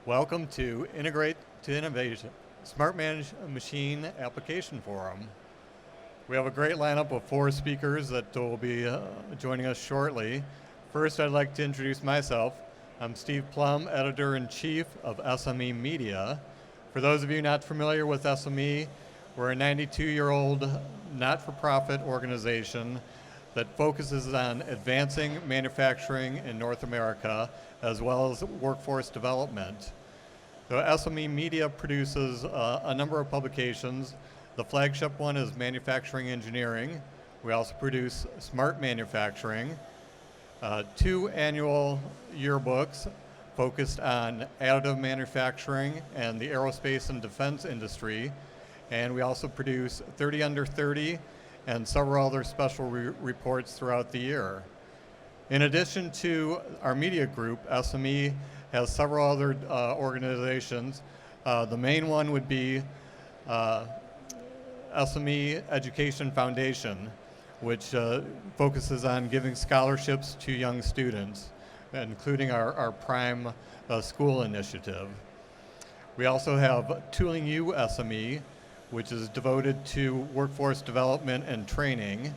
Welcome to Integrate to Innovation, Smart Machine Application Forum. We have a great lineup of 4 speakers that will be joining us shortly. First, I'd like to introduce myself. I'm Steve Plum, Editor-in-Chief of SME Media. For those of you not familiar with SME, we're a 92-year-old not-for-profit organization that focuses on advancing manufacturing in North America, as well as workforce development. So SME Media produces a number of publications. The flagship one is Manufacturing Engineering. We also produce Smart Manufacturing, 2 annual yearbooks focused on additive manufacturing and the aerospace and defense industry. And we also produce 30 Under 30 and several other special reports throughout the year. In addition to our media group, SME has several other organizations. The main one would be SME Education Foundation, which focuses on giving scholarships to young students, including our Prime School initiative. We also have Tooling U SME, which is devoted to workforce development and training.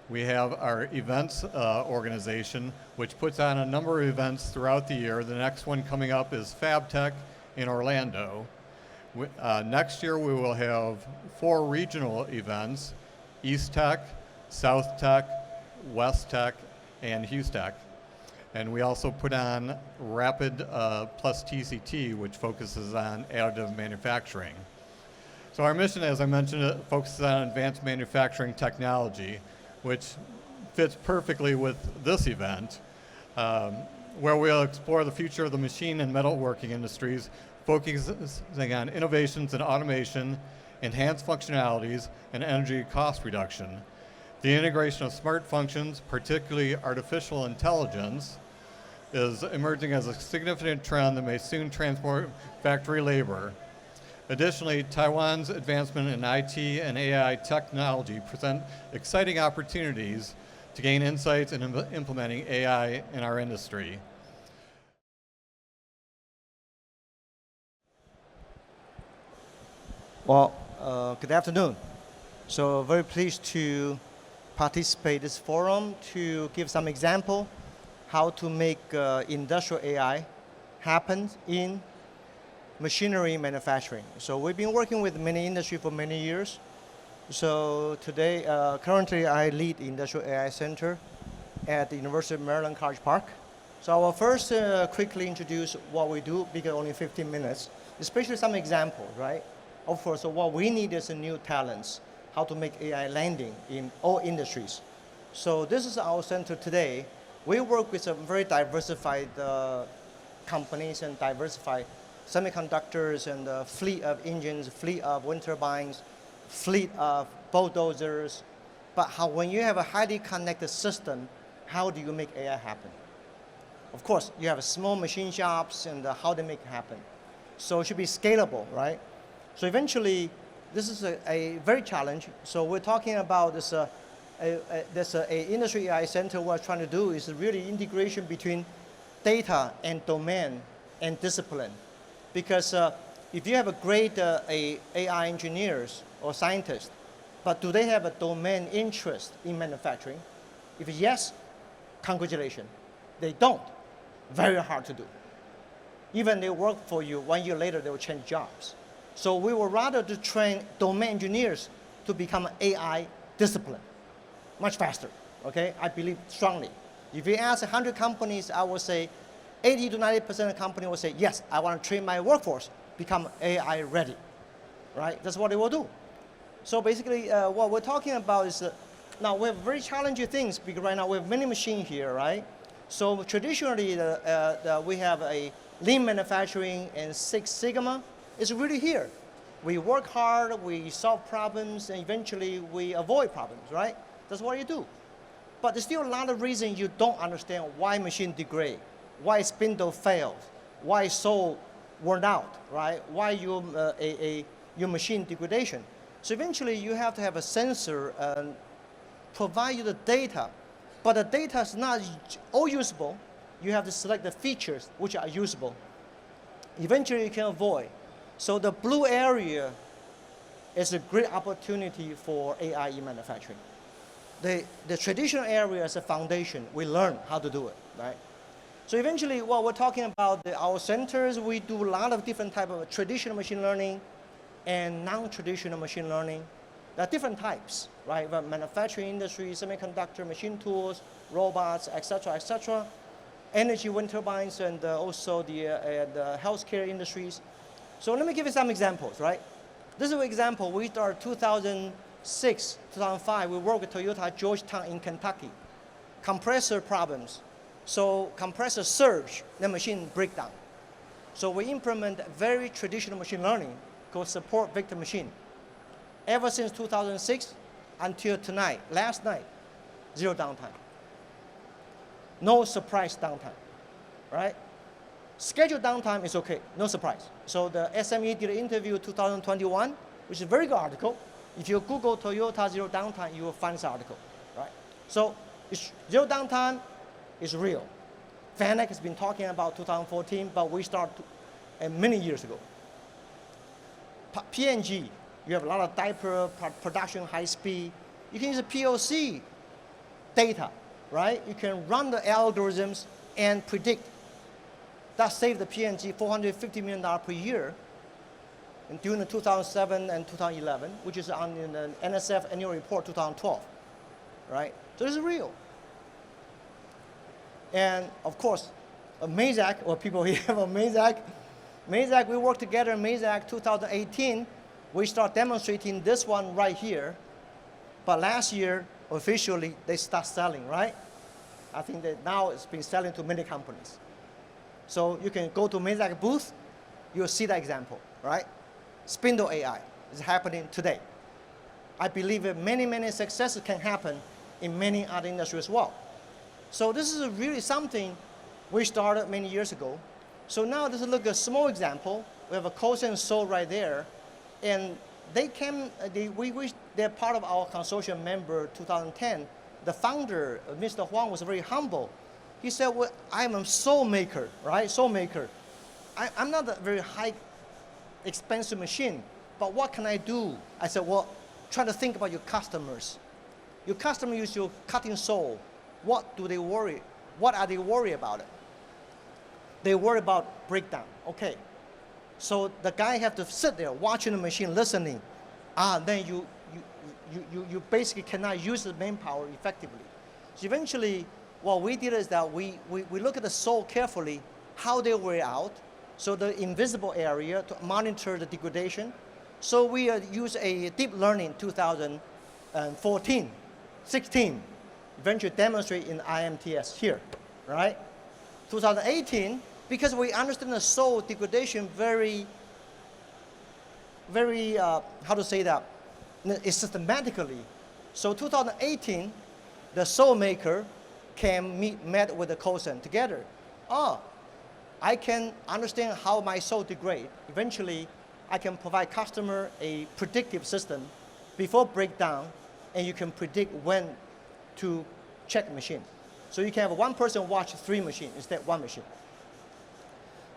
We have our events organization, which puts on a number of events throughout the year. The next one coming up is FabTech in Orlando. Next year we will have 4 regional events: East Tech, South Tech, West Tech, and Hughes-Tech. And we also put on Rapid plus TCT, which focuses on additive manufacturing. So our mission, as I mentioned, focuses on advanced manufacturing technology, which fits perfectly with this event, where we'll explore the future of the machine and metalworking industries, focusing on innovations in automation, enhanced functionalities, and energy cost reduction. The integration of smart functions, particularly artificial intelligence, is emerging as a significant trend that may soon transform factory labor. Additionally, Taiwan's advancement in IT and AI technology present exciting opportunities to gain insights in implementing AI in our industry. Well, good afternoon. So very pleased to participate in this forum to give some example how to make industrial AI happen in machinery manufacturing. So we've been working with many industry for many years. So today, currently I lead the Industrial AI Center at the University of Maryland, College Park. So I will first quickly introduce what we do, because only 15 minutes, especially some examples, right? Of course, so what we need is a new talents, how to make AI landing in all industries. So this is our center today. We work with some very diversified companies and diversified semiconductors and a fleet of engines, fleet of wind turbines, fleet of bulldozers. But when you have a highly connected system, how do you make AI happen? Of course, you have small machine shops and how they make it happen. So it should be scalable, right? So eventually, this is a very challenge. So we're talking about this industry AI center. What we're trying to do is really integration between data and domain and discipline. Because if you have a great AI engineers or scientists, but do they have a domain interest in manufacturing? If yes, congratulations. They don't. Very hard to do. Even they work for you, 1 year later, they will change jobs. So we would rather to train domain engineers to become AI discipline, much faster, okay? I believe strongly. If you ask 100 companies, I would say 80 to 90% of companies will say, yes, I want to train my workforce, become AI ready, right? That's what they will do. So basically, what we're talking about is, now we have very challenging things, because right now we have many machines here, right? So traditionally, we have a lean manufacturing and Six Sigma is really here. We work hard, we solve problems, and eventually we avoid problems, right? That's what you do. But there's still a lot of reasons you don't understand why machine degrade, why spindle fails, why saw worn out, right? Why your machine degradation. So eventually you have to have a sensor and provide you the data, but the data is not all usable. You have to select the features which are usable. eventually you can avoid. So the blue area is a great opportunity for AI in manufacturing. The traditional area is a foundation. We learn how to do it, right? So eventually, what we're talking about, our centers, we do a lot of different type of traditional machine learning and non-traditional machine learning. There are different types, right? The manufacturing industry, semiconductor, machine tools, robots, et cetera, energy, wind turbines, and also the healthcare industries. So let me give you some examples, right? This is an example. We started 2006, 2005. We worked with Toyota Georgetown in Kentucky. Compressor problems. So compressor surge, the machine breakdown. So we implement very traditional machine learning called support vector machine. Ever since 2006 until tonight, last night, zero downtime. No surprise downtime, right? Scheduled downtime is okay, no surprise. So the SME did an interview 2021, which is a very good article. If you Google Toyota zero downtime, you will find this article, right? So it's zero downtime is real. FANUC has been talking about 2014, but we started many years ago. P&G, you have a lot of diaper production, high speed. You can use a POC data, right? You can run the algorithms and predict. That saved the P&G $450 million per year during the 2007 and 2011, which is on the NSF annual report 2012, right? So this is real. And of course, Mazak, or people here have a Mazak. Mazak, we worked together in Mazak 2018. We start demonstrating this one right here. But last year, officially, they start selling, right? I think that now it's been selling to many companies. So you can go to Mazak booth, you'll see that example, right? Spindle AI is happening today. I believe that many successes can happen in many other industries as well. So this is really something we started many years ago. So now let's look at a small example. We have a Coast and Seoul right there. And they came, they're part of our consortium member 2010. The founder, Mr. Huang, was very humble. He said, well, I'm a soul maker, right? Soul maker. I'm not a very high expensive machine, but what can I do? I said, well, try to think about your customers. Your customer use your cutting soul. What do they worry? What are they worried about it? They worry about breakdown. Okay. So the guy have to sit there watching the machine, listening. Then you basically cannot use the manpower effectively. So eventually, what we did is that we look at the soul carefully, how they wear out, so the invisible area to monitor the degradation. So we use a deep learning 2014, 16, eventually demonstrate in IMTS here, right? 2018, because we understand the soul degradation very, how to say that, it's systematically. So 2018, the soul maker met with the Cosen together. I can understand how my soul degrade. Eventually, I can provide customer a predictive system before breakdown, and you can predict when to check machine. So you can have one person watch 3 machines instead of 1 machine.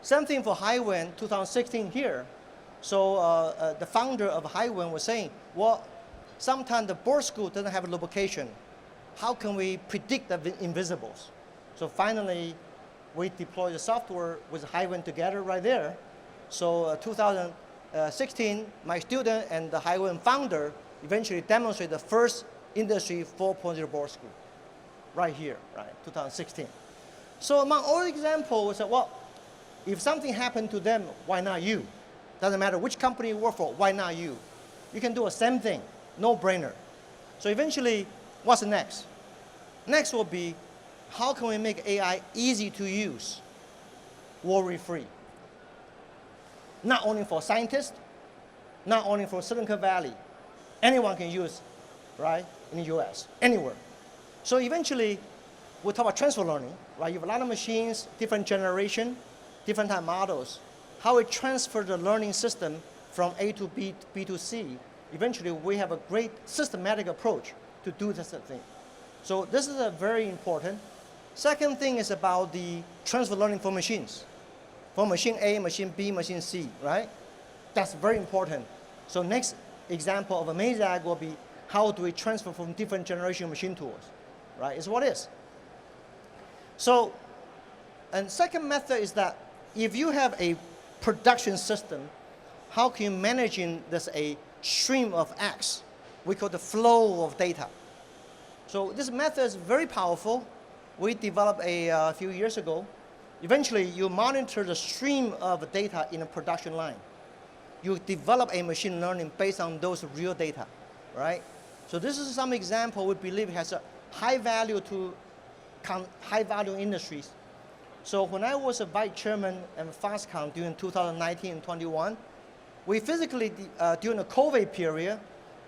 Same thing for Highwind 2016 here. So the founder of Highwind was saying, well, sometimes the board screw doesn't have a lubrication. How can we predict the invisibles? So finally, we deployed the software with Highwind together right there. So 2016, my student and the Highwind founder eventually demonstrated the first industry 4.0 board screw right here, right, 2016. So among all examples, we said, well, if something happened to them, why not you? Doesn't matter which company you work for, why not you? You can do the same thing, no brainer. So eventually, what's next? Next will be, how can we make AI easy to use, worry-free? Not only for scientists, not only for Silicon Valley. Anyone can use, right, in the US, anywhere. So eventually, we'll talk about transfer learning, right? You have a lot of machines, different generation, different type models. How we transfer the learning system from A to B, B to C. Eventually, we have a great systematic approach to do this thing. So this is a very important. Second thing is about the transfer learning for machines. from machine A, machine B, machine C, right? That's very important. So next example of a Mazag will be how do we transfer from different generation machine tools, right? Is what it is. So, and second method is that if you have a production system, how can you manage in this a stream of X? We call the flow of data. So this method is very powerful. We developed a few years ago. Eventually, you monitor the stream of data in a production line. You develop a machine learning based on those real data, right? So this is some example we believe has a high value to high value industries. So when I was a vice chairman at Foxconn during 2019 and 21, we physically, during the COVID period,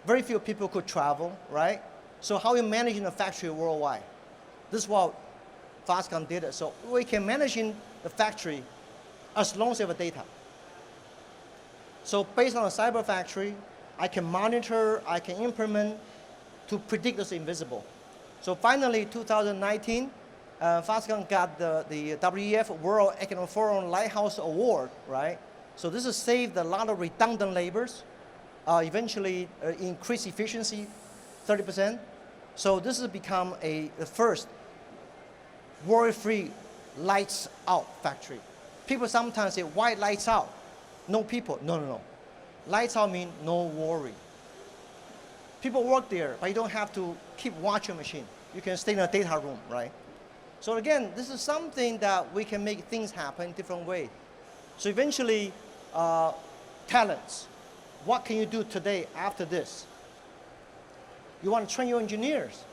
very few people could travel, right? So how you manage in a factory worldwide? This is what Foxconn did. So we can manage in the factory as long as you have data. So based on a cyber factory, I can monitor, I can implement to predict this invisible. So finally, 2019, Foxconn got the WEF World Economic Forum Lighthouse Award, right? So this has saved a lot of redundant labors, eventually increase efficiency 30%. So this has become the first worry-free lights out factory. People sometimes say, why lights out? No people. No, no, no. Lights out means no worry. People work there, but you don't have to keep watching machine. You can stay in a data room, right? So again, this is something that we can make things happen in different ways. So eventually, talents. What can you do today after this? You want to train your engineers.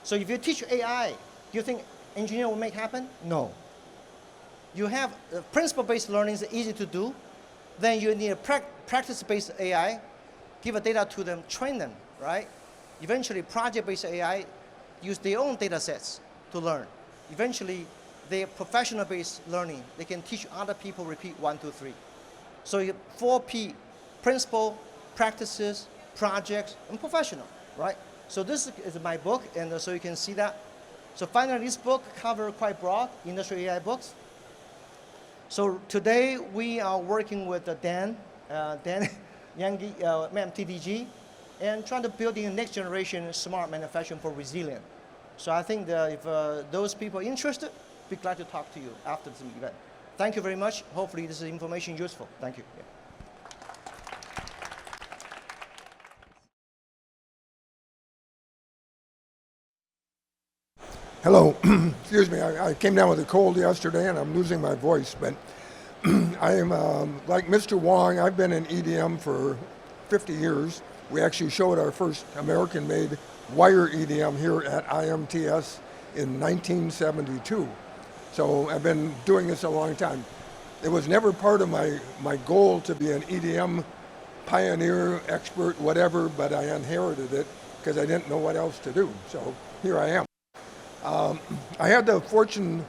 So if you teach AI, do you think engineer will make happen? No. You have principle-based learning is easy to do. Then you need a practice-based AI, give a data to them, train them, right? Eventually, project-based AI use their own data sets to learn. Eventually, they professional-based learning. They can teach other people repeat 1, 2, 3. So you 4P, principle, practices, projects, and professional, right? So this is my book, and so you can see that. So finally, this book covers quite broad, industrial AI books. So today, we are working with Dan Yangi, TDG, and trying to build the next generation smart manufacturing for resilient. So I think that if those people are interested, be glad to talk to you after this event. Thank you very much. Hopefully this is information useful. Thank you. Yeah. Hello. Excuse me. I came down with a cold yesterday and I'm losing my voice, but I am like Mr. Wong. I've been in EDM for 50 years. We actually showed our first American-made wire EDM here at IMTS in 1972. So I've been doing this a long time. It was never part of my goal to be an EDM pioneer, expert, whatever, but I inherited it because I didn't know what else to do. So here I am. I had the fortune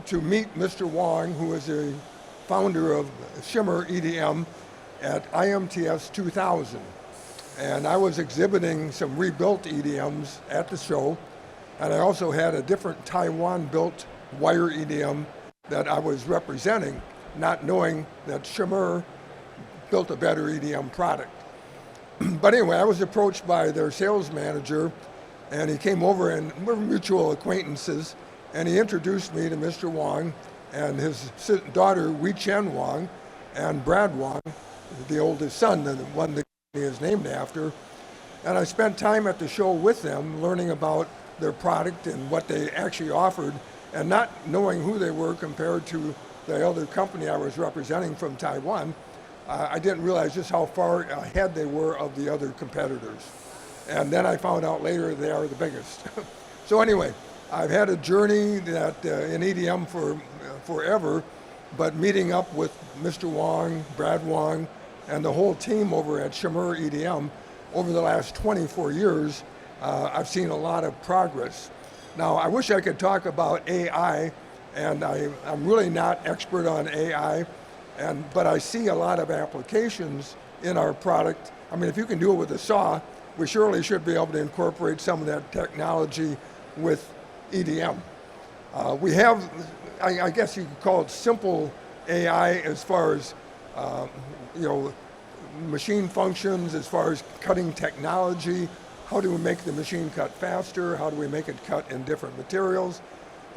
to meet Mr. Wong, who is a founder of Shimmer EDM at IMTS 2000. And I was exhibiting some rebuilt EDMs at the show. And I also had a different Taiwan-built wire EDM that I was representing, not knowing that Shimmer built a better EDM product. But anyway, I was approached by their sales manager, and he came over, and we're mutual acquaintances, and he introduced me to Mr. Wong and his daughter, Wei Chen Wong, and Brad Wong, the oldest son, the one the company is named after. And I spent time at the show with them, learning about their product and what they actually offered, and not knowing who they were compared to the other company I was representing from Taiwan. I didn't realize just how far ahead they were of the other competitors. And then I found out later they are the biggest. So anyway, I've had a journey that in EDM for forever, but meeting up with Mr. Wong, Brad Wong, and the whole team over at Shimmer EDM over the last 24 years, I've seen a lot of progress. Now, I wish I could talk about AI, and I'm really not expert on AI, but I see a lot of applications in our product. I mean, if you can do it with a saw, we surely should be able to incorporate some of that technology with EDM. We have, I guess you could call it simple AI as far as you know, machine functions, as far as cutting technology. How do we make the machine cut faster? How do we make it cut in different materials?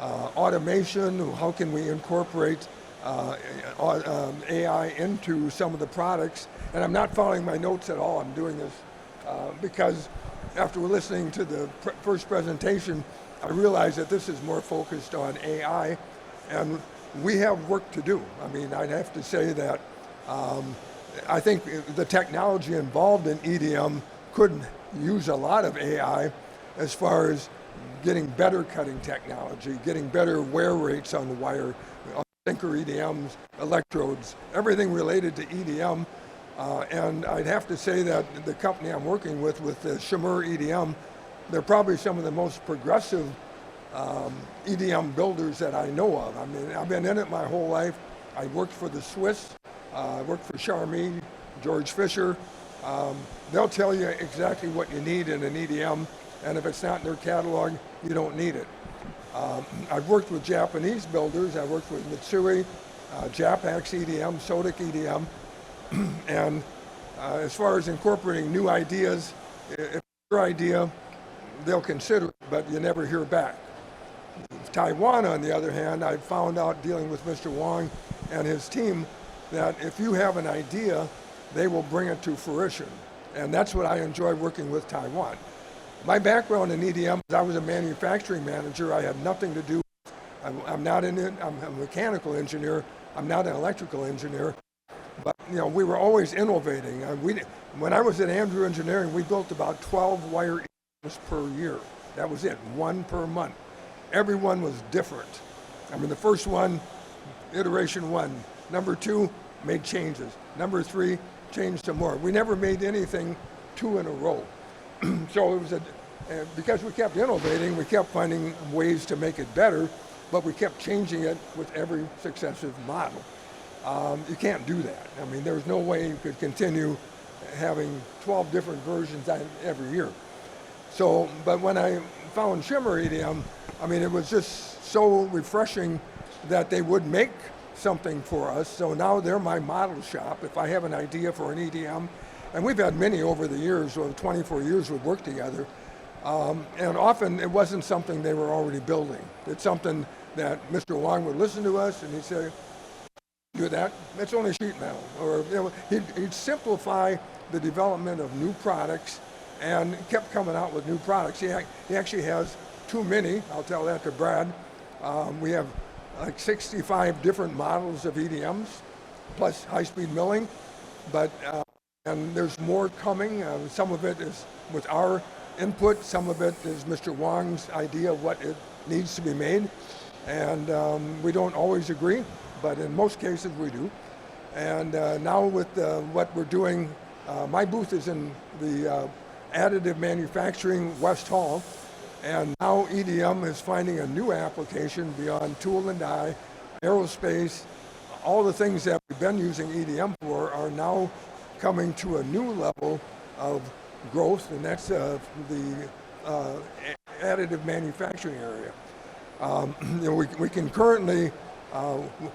Automation, how can we incorporate AI into some of the products? And I'm not following my notes at all. I'm doing this because after listening to the first presentation, I realized that this is more focused on AI, and we have work to do. I mean, I'd have to say that I think the technology involved in EDM could use a lot of AI as far as getting better cutting technology, getting better wear rates on the wire, sinker EDMs, electrodes, everything related to EDM. And I'd have to say that the company I'm working with the Shimmer EDM, they're probably some of the most progressive EDM builders that I know of. I mean, I've been in it my whole life. I worked for the Swiss, I worked for Charmy, George Fisher. They'll tell you exactly what you need in an EDM, and if it's not in their catalog, you don't need it. I've worked with Japanese builders. I've worked with Mitsui, Japax EDM, Sodic EDM, and as far as incorporating new ideas, if it's your idea, they'll consider it, but you never hear back. Taiwan, on the other hand, I found out dealing with Mr. Wong and his team that if you have an idea, they will bring it to fruition. And that's what I enjoy working with Taiwan. My background in EDM, I was a manufacturing manager. I had nothing to do, I'm not in it, I'm a mechanical engineer. I'm not an electrical engineer. But you know, we were always innovating. When I was at Andrew Engineering, we built about 12 wire EDMs per year. That was it, one per month. Every one was different. I mean, the first one, iteration one. Number two, made changes. Number three, changed some more. We never made anything two in a row. So it was because we kept innovating, we kept finding ways to make it better, but we kept changing it with every successive model. You can't do that. I mean, there's no way you could continue having 12 different versions every year. So, but when I found Shimmer EDM, I mean, it was just so refreshing that they would make something for us. So now they're my model shop. If I have an idea for an EDM, and we've had many over the years, over 24 years we've worked together, and often it wasn't something they were already building. It's something that Mr. Wong would listen to us and he'd say, do that, it's only sheet metal. Or you know, he'd simplify the development of new products and kept coming out with new products. He actually has too many, I'll tell that to Brad. We have like 65 different models of EDMs, plus high-speed milling, but and there's more coming. Some of it is with our input, some of it is Mr. Wong's idea of what it needs to be made, and we don't always agree, but in most cases we do. And now with what we're doing, my booth is in the additive manufacturing West Hall, and now EDM is finding a new application beyond tool and die, aerospace. All the things that we've been using EDM for are now coming to a new level of growth, and that's the additive manufacturing area. You know, we can currently,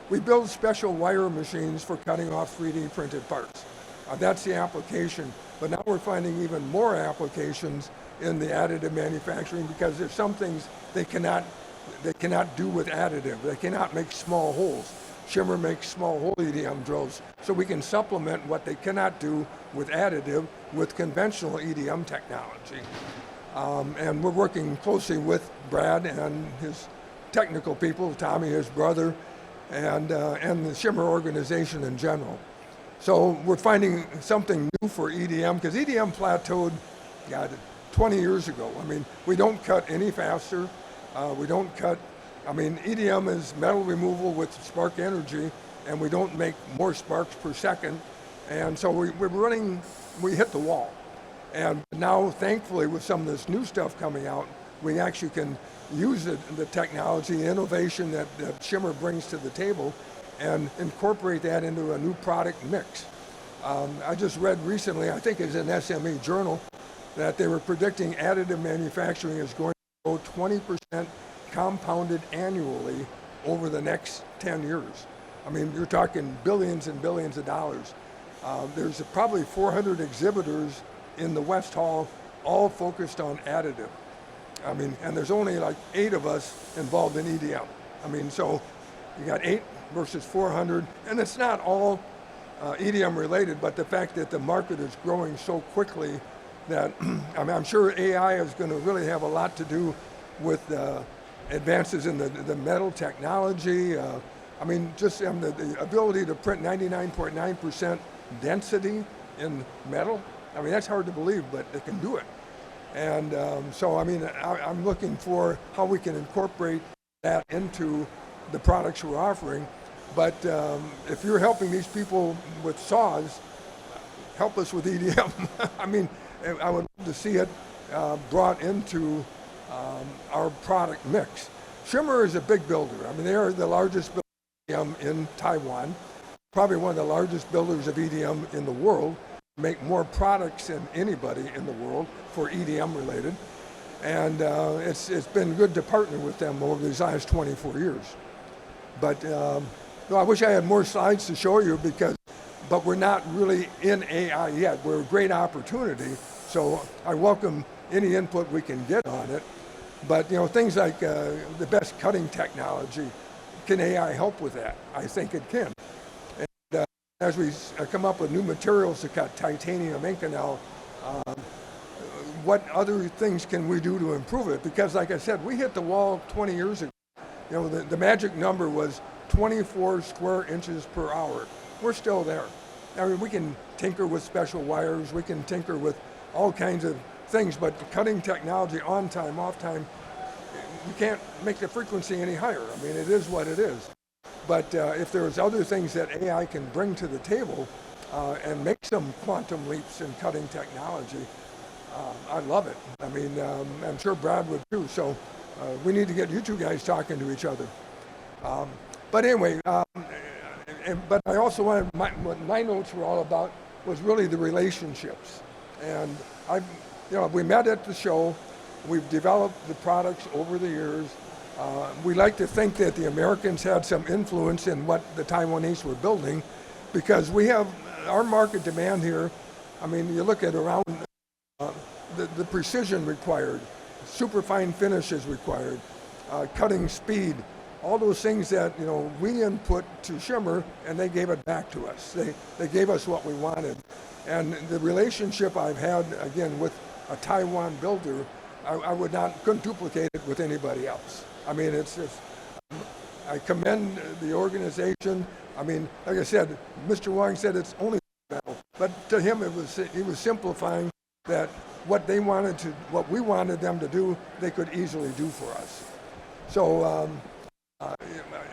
we build special wire machines for cutting off 3D printed parts. That's the application, but now we're finding even more applications in the additive manufacturing because there's some things they cannot do with additive. They cannot make small holes. Shimmer makes small hole EDM drills, so we can supplement what they cannot do with additive with conventional EDM technology. And we're working closely with Brad and his technical people, Tommy, his brother, and the Shimmer organization in general. So we're finding something new for EDM, because EDM plateaued, God, 20 years ago. I mean, we don't cut any faster. We don't cut, I mean, EDM is metal removal with spark energy, and we don't make more sparks per second. And so we hit the wall. And now, thankfully, with some of this new stuff coming out, we actually can use the technology, innovation that Shimmer brings to the table, and incorporate that into a new product mix. I just read recently, I think it's an SME journal, that they were predicting additive manufacturing is going to grow 20% compounded annually over the next 10 years. I mean, you're talking billions and billions of dollars. There's probably 400 exhibitors in the West Hall, all focused on additive. I mean, and there's only like 8 of us involved in EDM. I mean, so you got 8 versus 400, and it's not all EDM related, but the fact that the market is growing so quickly that I mean, I'm sure AI is going to really have a lot to do with advances in the metal technology. I mean, just the ability to print 99.9% density in metal. I mean, that's hard to believe, but it can do it. And so, I mean, I'm looking for how we can incorporate that into the products we're offering. But if you're helping these people with saws, help us with EDM. I mean, I would love to see it brought into our product mix. Shimmer is a big builder. I mean, they are the largest builder of EDM in Taiwan, probably one of the largest builders of EDM in the world, make more products than anybody in the world for EDM related. And it's been good to partner with them over these last 24 years. But no, I wish I had more slides to show you but we're not really in AI yet. We're a great opportunity, so I welcome any input we can get on it. But you know, things like the best cutting technology, can AI help with that? I think it can. And as we come up with new materials to cut, titanium, Inconel, what other things can we do to improve it? Because like I said, we hit the wall 20 years ago. You know, the magic number was 24 square inches per hour. We're still there. I mean, we can tinker with special wires, we can tinker with all kinds of things, but cutting technology on time, off time, you can't make the frequency any higher. I mean, it is what it is. But if there's other things that AI can bring to the table and make some quantum leaps in cutting technology, I love it. I mean, I'm sure Brad would too. So we need to get you two guys talking to each other. But anyway, but I also wanted, what my notes were all about was really the relationships. And we met at the show. We've developed the products over the years. We like to think that the Americans had some influence in what the Taiwanese were building, because we have our market demand here. I mean, you look at around the precision required, super fine finishes required, cutting speed, all those things that we input to Shimmer, and they gave it back to us. They gave us what we wanted, and the relationship I've had again with a Taiwan builder, I couldn't duplicate it with anybody else. I mean, it's just, I commend the organization. I mean, like I said, Mr. Wong said it's only metal, but to him he was simplifying that what we wanted them to do, they could easily do for us. So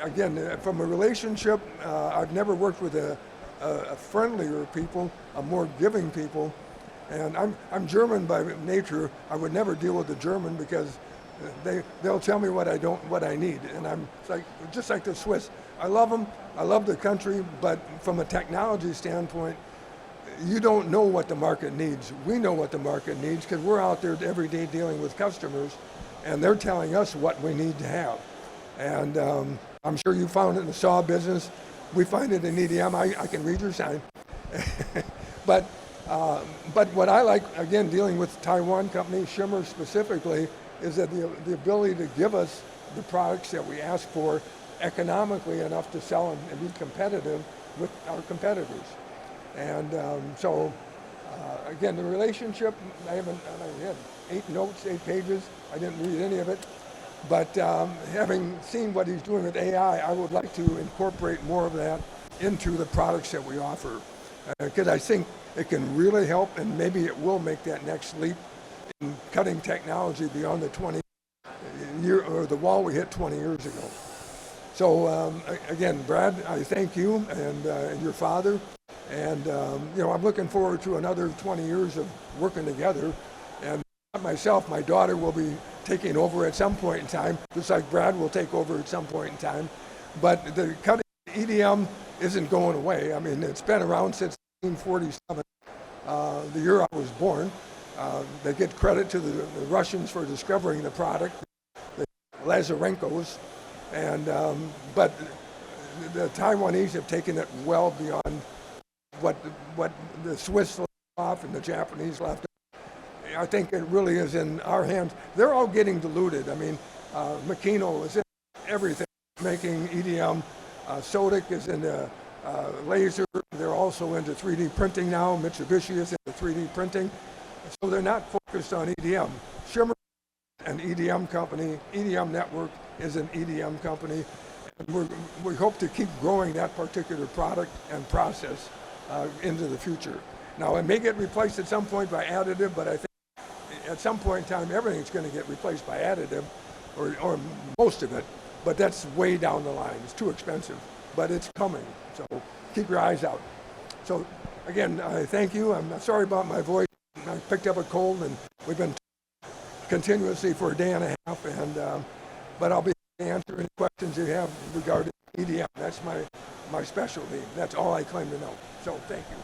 again, from a relationship, I've never worked with a friendlier people, a more giving people. And I'm German by nature. I would never deal with a German because they'll tell me what I need, and it's like just like the Swiss. I love them. I love the country, but from a technology standpoint, you don't know what the market needs. We know what the market needs because we're out there every day dealing with customers, and they're telling us what we need to have. And I'm sure you found it in the saw business. We find it in EDM. I can read your sign, but what I like, again, dealing with Taiwan company, Shimmer specifically, is that the ability to give us the products that we ask for economically enough to sell and be competitive with our competitors. And so, again, the relationship, I had 8 notes, 8 pages. I didn't read any of it. But having seen what he's doing with AI, I would like to incorporate more of that into the products that we offer. Because I think it can really help, and maybe it will make that next leap in cutting technology beyond the 20 year or the wall we hit 20 years ago. So again, Brad, I thank you and your father, and I'm looking forward to another 20 years of working together. And myself, my daughter will be taking over at some point in time, just like Brad will take over at some point in time. But the cutting EDM isn't going away. I mean, it's been around since 1947, the year I was born. They get credit to the Russians for discovering the product, the Lazarenkos, and but the Taiwanese have taken it well beyond what the Swiss left off and the Japanese left. I think it really is in our hands. They're all getting diluted. I mean, Makino is in everything, making EDM. Sodic is into laser. They're also into 3D printing now. Mitsubishi is into 3D printing. So they're not focused on EDM. Shimmer, an EDM company. EDM Network is an EDM company. And we hope to keep growing that particular product and process into the future. Now, it may get replaced at some point by additive, but I think at some point in time, everything's going to get replaced by additive, or most of it, but that's way down the line. It's too expensive, but it's coming, so keep your eyes out. So, again, I thank you. I'm sorry about my voice. I picked up a cold, and we've been continuously for a day and a half, and but I'll be happy to answer any questions you have regarding EDM. That's my specialty. That's all I claim to know. So, thank you.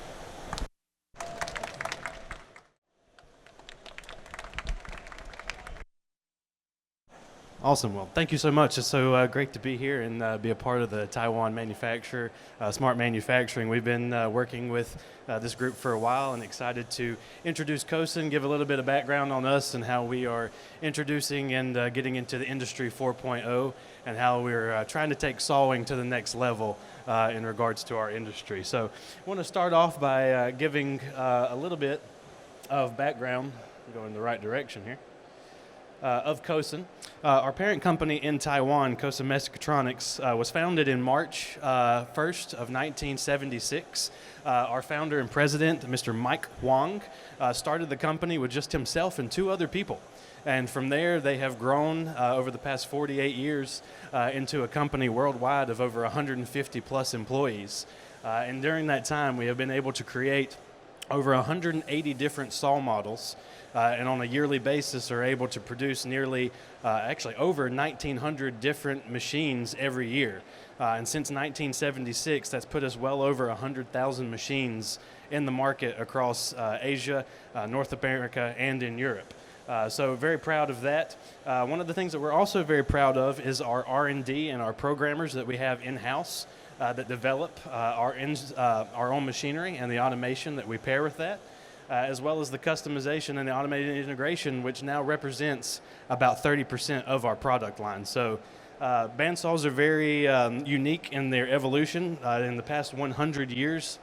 Awesome. Well, thank you so much. It's so great to be here and be a part of the Taiwan manufacturer, Smart Manufacturing. We've been working with this group for a while and excited to introduce Kosin, give a little bit of background on us and how we are introducing and getting into the Industry 4.0 and how we're trying to take sawing to the next level in regards to our industry. So I want to start off by giving a little bit of background, going in the right direction here. Of Kosin. Our parent company in Taiwan, Kosin Mechatronics, was founded in March 1st of 1976. Our founder and president, Mr. Mike Huang, started the company with just himself and 2 other people. And from there, they have grown over the past 48 years into a company worldwide of over 150 plus employees. And during that time, we have been able to create over 180 different saw models, and on a yearly basis are able to produce nearly, actually over 1,900 different machines every year. And since 1976, that's put us well over 100,000 machines in the market across Asia, North America, and in Europe. So very proud of that. One of the things that we're also very proud of is our R&D and our programmers that we have in-house that develop our own machinery and the automation that we pair with that. As well as the customization and the automated integration, which now represents about 30% of our product line. So bandsaws are very unique in their evolution. In the past 100 years,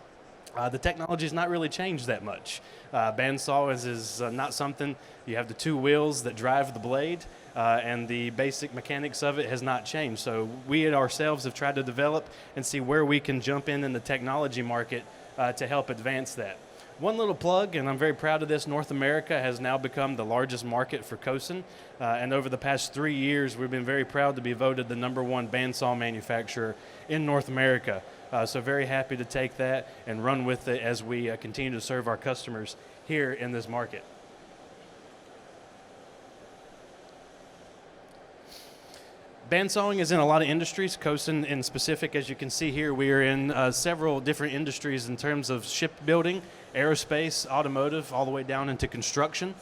the technology has not really changed that much. Bandsaw is not something, you have the 2 wheels that drive the blade, and the basic mechanics of it has not changed. So we ourselves have tried to develop and see where we can jump in the technology market to help advance that. One little plug, and I'm very proud of this, North America has now become the largest market for Kosin, and over the past 3 years, we've been very proud to be voted the #1 bandsaw manufacturer in North America. So very happy to take that and run with it as we continue to serve our customers here in this market. Bandsawing is in a lot of industries. Kosin in specific, as you can see here, we are in several different industries in terms of shipbuilding, aerospace, automotive, all the way down into construction,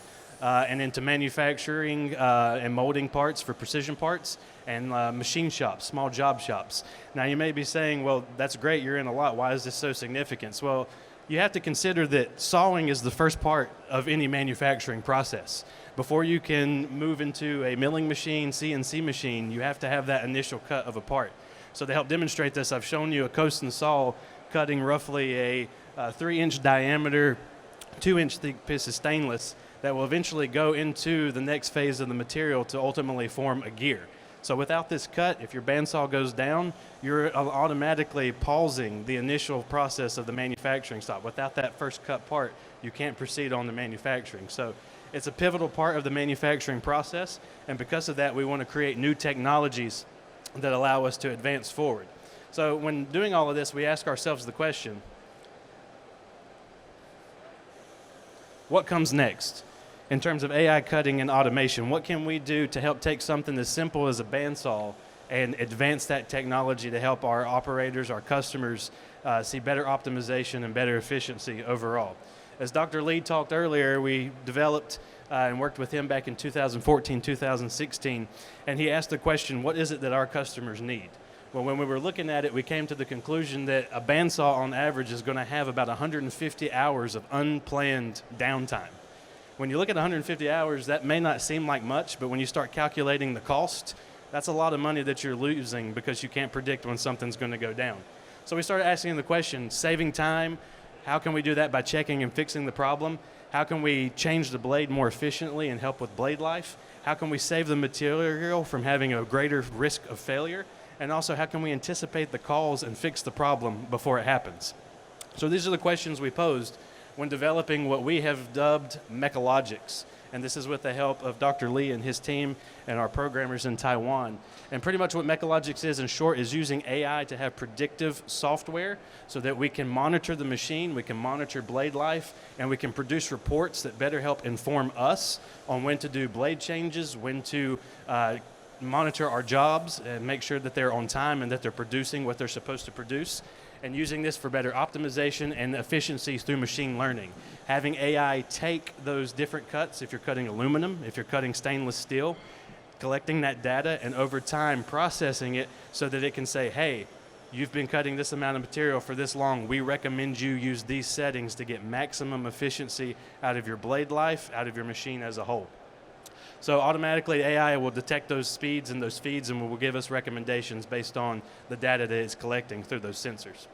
and into manufacturing and molding parts for precision parts, and machine shops, small job shops. Now you may be saying, well, that's great, you're in a lot. Why is this so significant? Well, you have to consider that sawing is the first part of any manufacturing process. Before you can move into a milling machine, CNC machine, you have to have that initial cut of a part. So to help demonstrate this, I've shown you a Kosin saw cutting roughly a 3-inch diameter, 2-inch thick piece of stainless that will eventually go into the next phase of the material to ultimately form a gear. So without this cut, if your bandsaw goes down, you're automatically pausing the initial process of the manufacturing stop. Without that first cut part, you can't proceed on the manufacturing. So it's a pivotal part of the manufacturing process, and because of that, we want to create new technologies that allow us to advance forward. So when doing all of this, we ask ourselves the question, what comes next? In terms of AI cutting and automation, what can we do to help take something as simple as a bandsaw and advance that technology to help our operators, our customers, see better optimization and better efficiency overall? As Dr. Lee talked earlier, we developed and worked with him back in 2014, 2016, and he asked the question, what is it that our customers need? Well, when we were looking at it, we came to the conclusion that a bandsaw on average is going to have about 150 hours of unplanned downtime. When you look at 150 hours, that may not seem like much, but when you start calculating the cost, that's a lot of money that you're losing because you can't predict when something's going to go down. So we started asking the question, saving time, how can we do that by checking and fixing the problem? How can we change the blade more efficiently and help with blade life? How can we save the material from having a greater risk of failure? And also, how can we anticipate the cause and fix the problem before it happens? So these are the questions we posed when developing what we have dubbed Mechalogics. And this is with the help of Dr. Lee and his team and our programmers in Taiwan. And pretty much what Mechalogics is, in short, is using AI to have predictive software so that we can monitor the machine, we can monitor blade life, and we can produce reports that better help inform us on when to do blade changes, when to monitor our jobs and make sure that they're on time and that they're producing what they're supposed to produce, and using this for better optimization and efficiency through machine learning. Having AI take those different cuts, if you're cutting aluminum, if you're cutting stainless steel, collecting that data and over time processing it so that it can say, hey, you've been cutting this amount of material for this long. We recommend you use these settings to get maximum efficiency out of your blade life, out of your machine as a whole. So automatically AI will detect those speeds and those feeds and will give us recommendations based on the data that it's collecting through those sensors.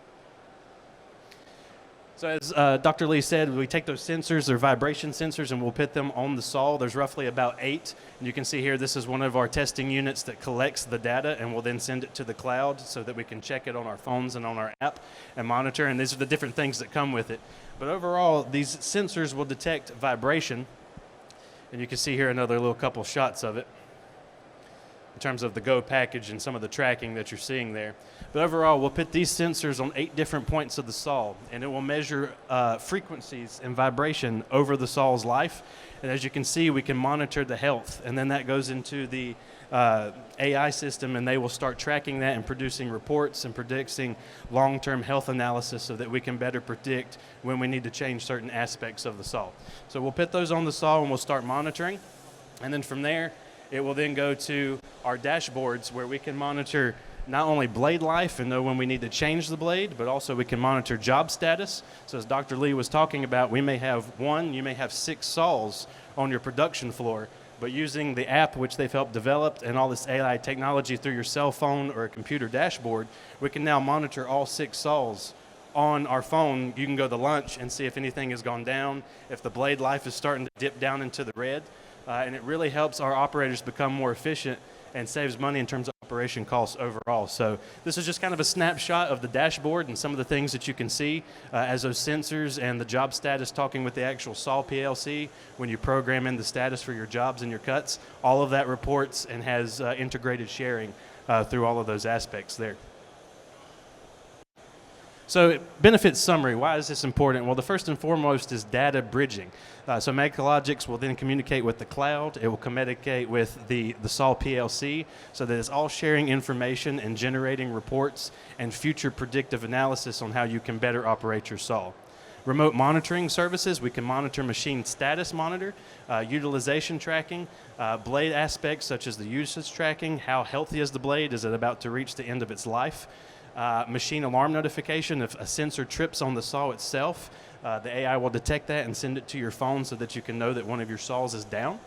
So as Dr. Lee said, we take those sensors, they're vibration sensors, and we'll put them on the saw. There's roughly about 8. And you can see here, this is one of our testing units that collects the data and will then send it to the cloud so that we can check it on our phones and on our app and monitor. And these are the different things that come with it. But overall, these sensors will detect vibration. And you can see here another little couple shots of it in terms of the Go package and some of the tracking that you're seeing there. But overall, we'll put these sensors on 8 different points of the saw, and it will measure frequencies and vibration over the saw's life. And as you can see, we can monitor the health, and then that goes into the AI system, and they will start tracking that and producing reports and predicting long-term health analysis so that we can better predict when we need to change certain aspects of the saw. So we'll put those on the saw and we'll start monitoring, and then from there it will then go to our dashboards where we can monitor not only blade life and know when we need to change the blade, but also we can monitor job status. So as Dr. Lee was talking about, you may have 6 saws on your production floor, but using the app which they've helped develop and all this AI technology through your cell phone or a computer dashboard, we can now monitor all 6 saws on our phone. You can go to lunch and see if anything has gone down, if the blade life is starting to dip down into the red, and it really helps our operators become more efficient and saves money in terms of operation costs overall. So this is just kind of a snapshot of the dashboard and some of the things that you can see as those sensors and the job status talking with the actual saw PLC when you program in the status for your jobs and your cuts. All of that reports and has integrated sharing through all of those aspects there. So benefits summary, why is this important? Well, the first and foremost is data bridging. So Mechalogics will then communicate with the cloud. It will communicate with the SAW PLC so that it's all sharing information and generating reports and future predictive analysis on how you can better operate your SAW. Remote monitoring services, we can monitor machine status monitor, utilization tracking, blade aspects such as the usage tracking, how healthy is the blade, is it about to reach the end of its life. Machine alarm notification, if a sensor trips on the saw itself, the AI will detect that and send it to your phone so that you can know that one of your saws is down.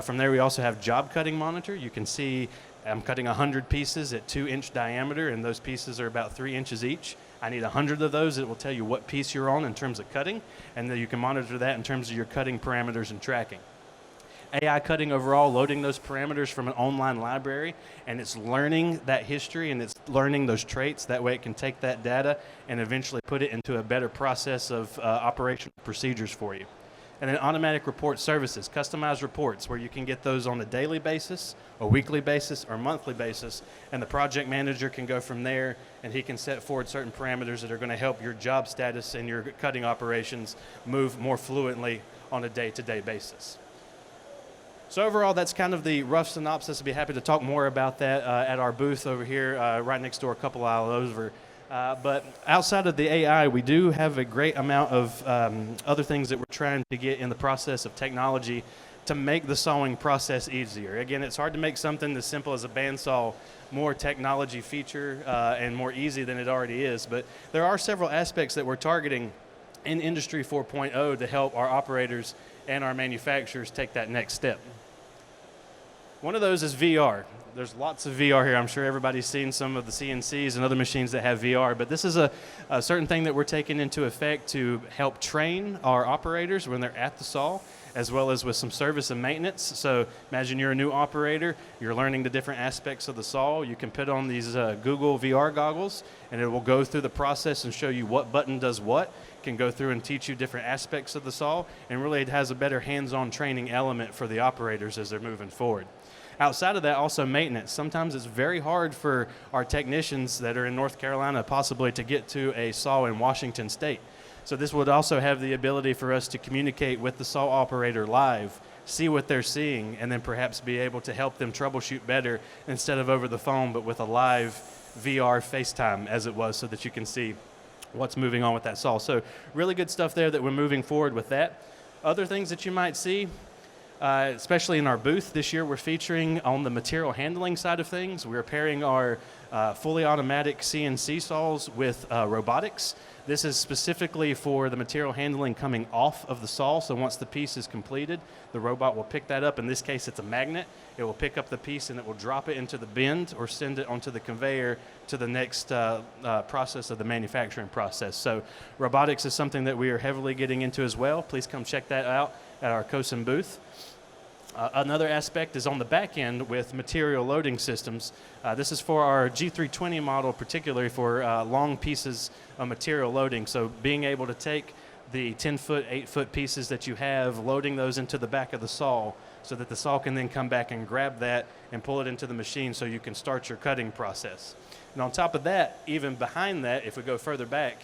From there we also have job cutting monitor. You can see I'm cutting 100 pieces at 2-inch diameter, and those pieces are about 3 inches each. I need 100 of those. It will tell you what piece you're on in terms of cutting, and then you can monitor that in terms of your cutting parameters and tracking. AI cutting overall, loading those parameters from an online library, and it's learning that history and it's learning those traits. That way it can take that data and eventually put it into a better process of operational procedures for you. And then automatic report services, customized reports where you can get those on a daily basis, a weekly basis, or monthly basis, and the project manager can go from there and he can set forward certain parameters that are going to help your job status and your cutting operations move more fluently on a day-to-day basis. So overall, that's kind of the rough synopsis. I'd be happy to talk more about that at our booth over here, right next door, a couple aisles over. But outside of the AI, we do have a great amount of other things that we're trying to get in the process of technology to make the sawing process easier. Again, it's hard to make something as simple as a bandsaw more technology feature and more easy than it already is, but there are several aspects that we're targeting in Industry 4.0 to help our operators and our manufacturers take that next step. One of those is VR. There's lots of VR here. I'm sure everybody's seen some of the CNCs and other machines that have VR, but this is a certain thing that we're taking into effect to help train our operators when they're at the saw, as well as with some service and maintenance. So imagine you're a new operator, you're learning the different aspects of the saw. You can put on these Google VR goggles, and it will go through the process and show you what button does what, can go through and teach you different aspects of the saw, and really it has a better hands-on training element for the operators as they're moving forward. Outside of that, also maintenance. Sometimes it's very hard for our technicians that are in North Carolina possibly to get to a saw in Washington State. So this would also have the ability for us to communicate with the saw operator live, see what they're seeing, and then perhaps be able to help them troubleshoot better instead of over the phone, but with a live VR FaceTime as it was, so that you can see what's moving on with that saw. So really good stuff there that we're moving forward with that. Other things that you might see, especially in our booth this year, we're featuring on the material handling side of things. We're pairing our fully automatic CNC saws with robotics. This is specifically for the material handling coming off of the saw. So once the piece is completed, the robot will pick that up. In this case, it's a magnet. It will pick up the piece and it will drop it into the bend or send it onto the conveyor to the next process of the manufacturing process. So robotics is something that we are heavily getting into as well. Please come check that out at our COSIM booth. Another aspect is on the back end with material loading systems. This is for our G320 model, particularly for long pieces of material loading. So being able to take the 10-foot, 8-foot pieces that you have, loading those into the back of the saw so that the saw can then come back and grab that and pull it into the machine so you can start your cutting process. And on top of that, even behind that, if we go further back,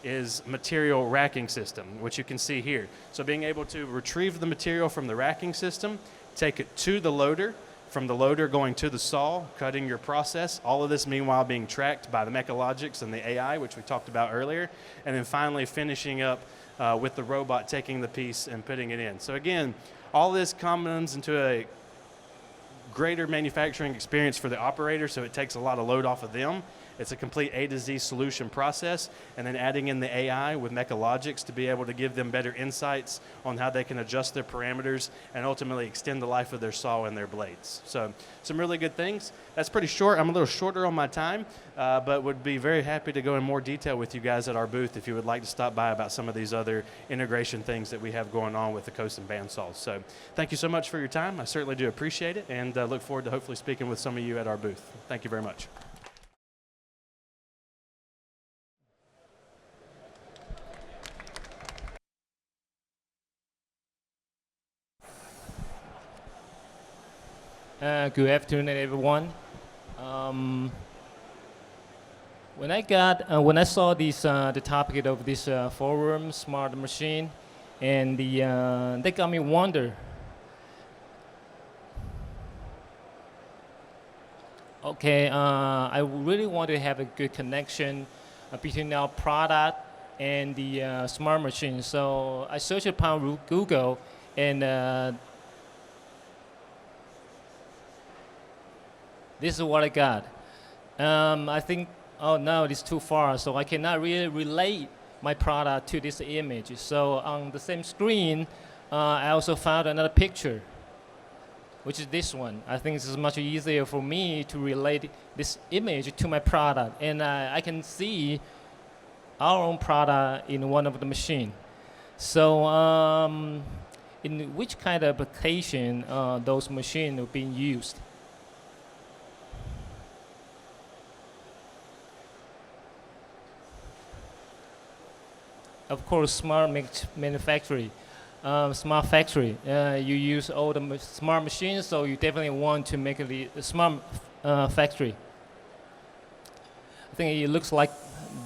is material racking system, which you can see here. So being able to retrieve the material from the racking system, take it to the loader, from the loader going to the saw, cutting your process, all of this meanwhile being tracked by the Mechalogics and the AI, which we talked about earlier, and then finally finishing up with the robot taking the piece and putting it in. So again, all this comes into a greater manufacturing experience for the operator, so it takes a lot of load off of them. It's a complete A to Z solution process, and then adding in the AI with Mechalogics to be able to give them better insights on how they can adjust their parameters and ultimately extend the life of their saw and their blades. So some really good things. That's pretty short. I'm a little shorter on my time, but would be very happy to go in more detail with you guys at our booth if you would like to stop by about some of these other integration things that we have going on with the COSIM bandsaws. So thank you so much for your time. I certainly do appreciate it, and look forward to hopefully speaking with some of you at our booth. Thank you very much. Good afternoon, everyone. When I saw this the topic of this forum, smart machine, and that got me wonder. Okay, I really want to have a good connection between our product and the smart machine. So I searched upon Google, and this is what I got. I think, oh no, it's too far, so I cannot really relate my product to this image. So on the same screen, I also found another picture, which is this one. I think this is much easier for me to relate this image to my product, and I can see our own product in one of the machine. So in which kind of application those machines are being used? Of course, smart manufacturing, smart factory. You use all the smart machines, so you definitely want to make a smart factory. I think it looks like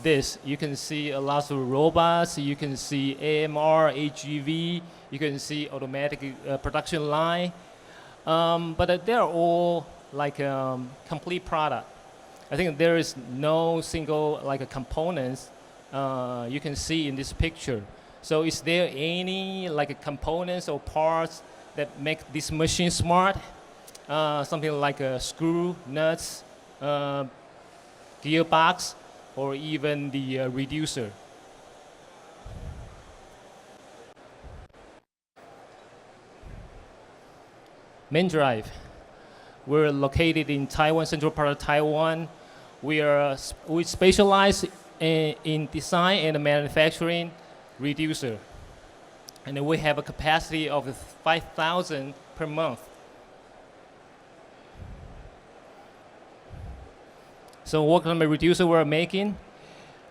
this. You can see a lot of robots. You can see AMR, AGV. You can see automatic production line. But they're all like complete product. I think there is no single like components you can see in this picture. So is there any like components or parts that make this machine smart. Something like a screw, nuts, gearbox, or even the reducer. Main drive. We're located in Taiwan, central part of Taiwan. We specialize in design and manufacturing reducer. And we have a capacity of 5,000 per month. So what kind of reducer we're making?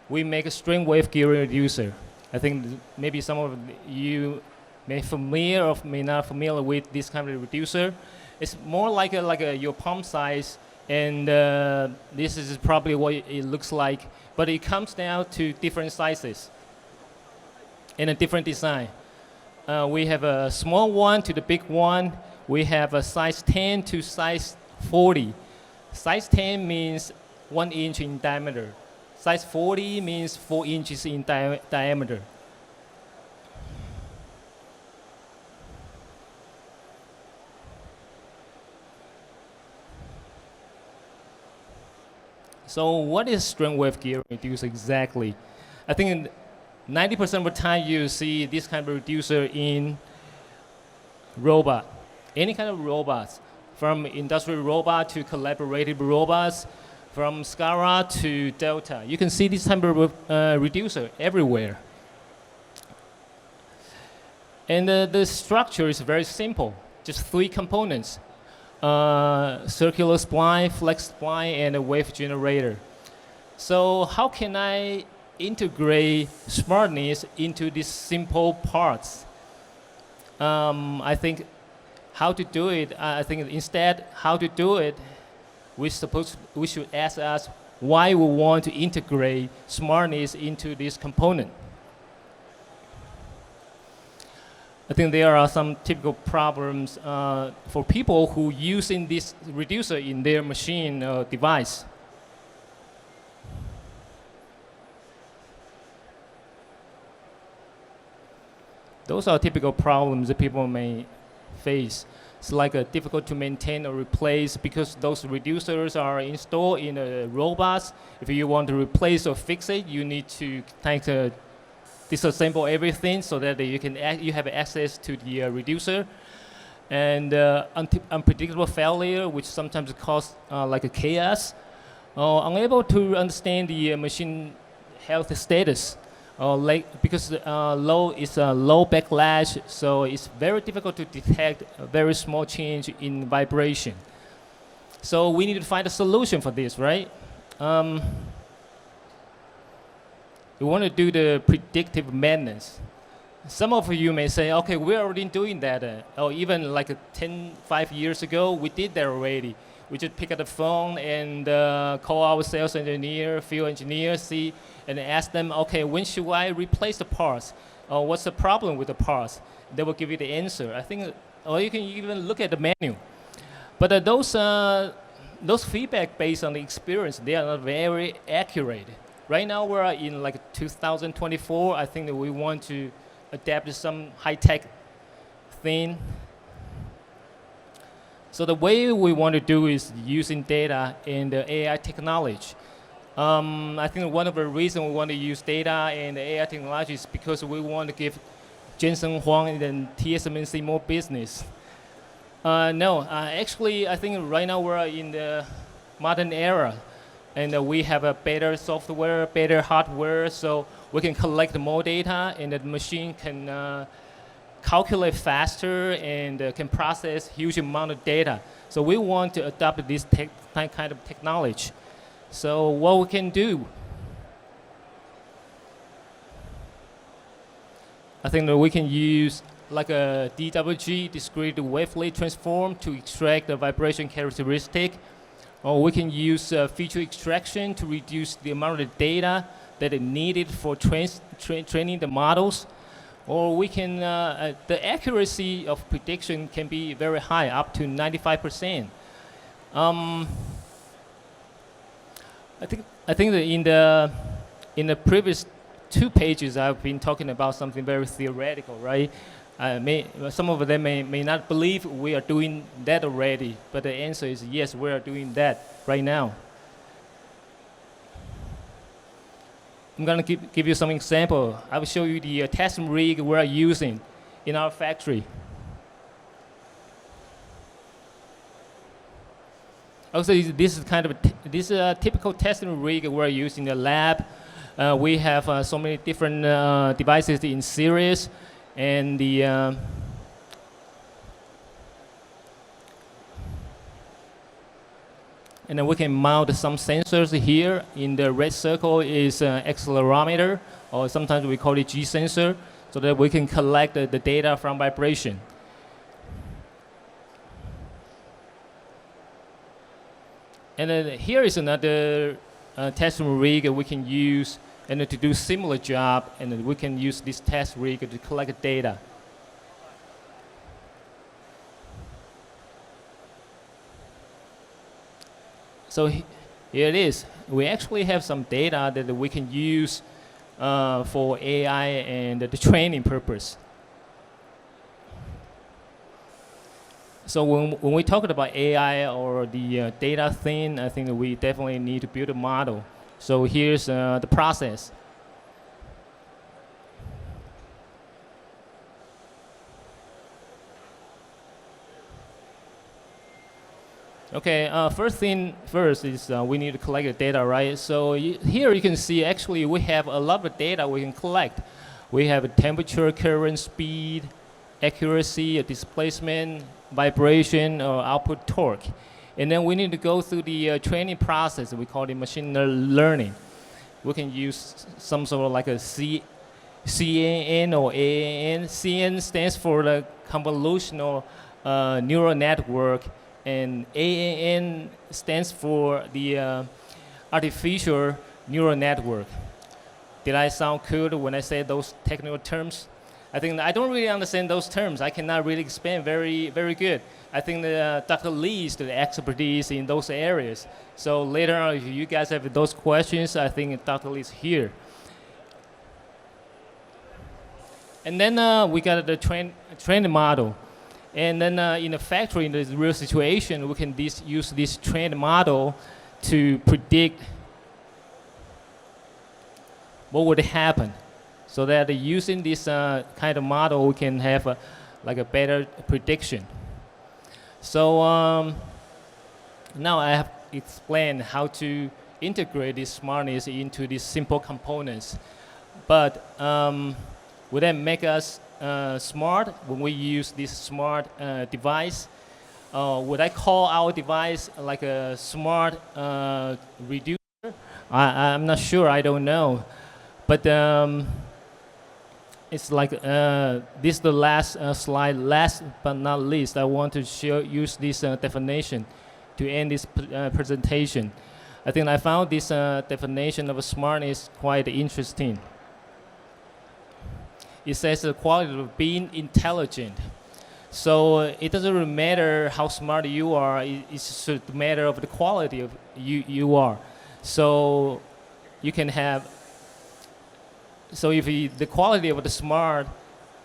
We make a string wave gearing reducer. I think maybe some of you may familiar or may not familiar with this kind of reducer. It's more like your palm size, and this is probably what it looks like. But it comes down to different sizes and a different design. We have a small one to the big one. We have a size 10 to size 40. Size 10 means 1 inch in diameter. Size 40 means 4 inches in diameter. So what is string wave gearing reducer exactly? I think 90% of the time you see this kind of reducer in robot, any kind of robots, from industrial robot to collaborative robots, from SCARA to Delta. You can see this type of reducer everywhere. And the structure is very simple, just 3 components. Circular spline, flex spline, and a wave generator. So how can I integrate smartness into these simple parts? I think how to do it, I think instead how to do it, we should ask us why we want to integrate smartness into this component. I think there are some typical problems for people who using this reducer in their machine device. Those are typical problems that people may face. It's like difficult to maintain or replace because those reducers are installed in robots. If you want to replace or fix it, you need to disassemble everything so that you have access to the reducer. And unpredictable failure, which sometimes cause like a chaos. Unable to understand the machine health status. Because low is a low backlash, so it's very difficult to detect a very small change in vibration. So we need to find a solution for this, right? We want to do the predictive maintenance. Some of you may say, okay, we're already doing that. Or even like 5 years ago, we did that already. We just pick up the phone and call our sales engineer, field engineer, and ask them, okay, when should I replace the parts? Or what's the problem with the parts? They will give you the answer. I think, or you can even look at the menu. But those feedback based on the experience, they are not very accurate. Right now we're in like 2024. I think that we want to adapt to some high-tech thing. So the way we want to do is using data and AI technology. I think one of the reasons we want to use data and AI technology is because we want to give Jensen Huang and TSMC more business. Actually, I think right now we're in the modern era. And we have a better software, better hardware, so we can collect more data, and the machine can calculate faster and can process huge amount of data. So we want to adopt this kind of technology. So what we can do, I think that we can use like a DWG, discrete wavelet transform, to extract the vibration characteristic. Or we can use feature extraction to reduce the amount of data that is needed for training the models. Or we can, the accuracy of prediction can be very high, up to 95%. I think that in the previous 2 pages, I've been talking about something very theoretical, right? Some of them may not believe we are doing that already, but the answer is yes, we are doing that right now. I'm going to give you some example. I will show you the testing rig we're using in our factory. Also, this is kind of this is a typical testing rig we're using in the lab. We have so many different devices in series, and the and then we can mount some sensors here. In the red circle is accelerometer, or sometimes we call it G sensor, so that we can collect the data from vibration. And then here is another testing rig we can use and to do similar job, and then we can use this test rig to collect data. So here it is. We actually have some data that we can use for AI and the training purpose. So when we talk about AI or the data thing, I think that we definitely need to build a model. So here's the process. Okay, first thing first is we need to collect the data, right? So here you can see actually we have a lot of data we can collect. We have a temperature, current, speed, accuracy, displacement, vibration, or output torque. And then we need to go through the training process. We call it machine learning. We can use some sort of like a CNN or AAN. CN stands for the convolutional neural network, and AAN stands for the artificial neural network. Did I sound good when I say those technical terms? I think I don't really understand those terms. I cannot really explain very good. I think that Dr. Lee is the expertise in those areas. So later on, if you guys have those questions, I think Dr. Lee is here. And then we got the training model. And then in the factory, in the real situation, we can use this training model to predict what would happen. So that using this kind of model, we can have a better prediction. So now I have explained how to integrate this smartness into these simple components. But would that make us smart when we use this smart device? Would I call our device like a smart reducer? I'm not sure, I don't know. But it's like this is the last slide. Last but not least, I want to use this definition to end this presentation. I think I found this definition of smartness quite interesting. It says the quality of being intelligent. So it doesn't really matter how smart you are. It's just a matter of the quality of you are. So you can have. So if the quality of the smart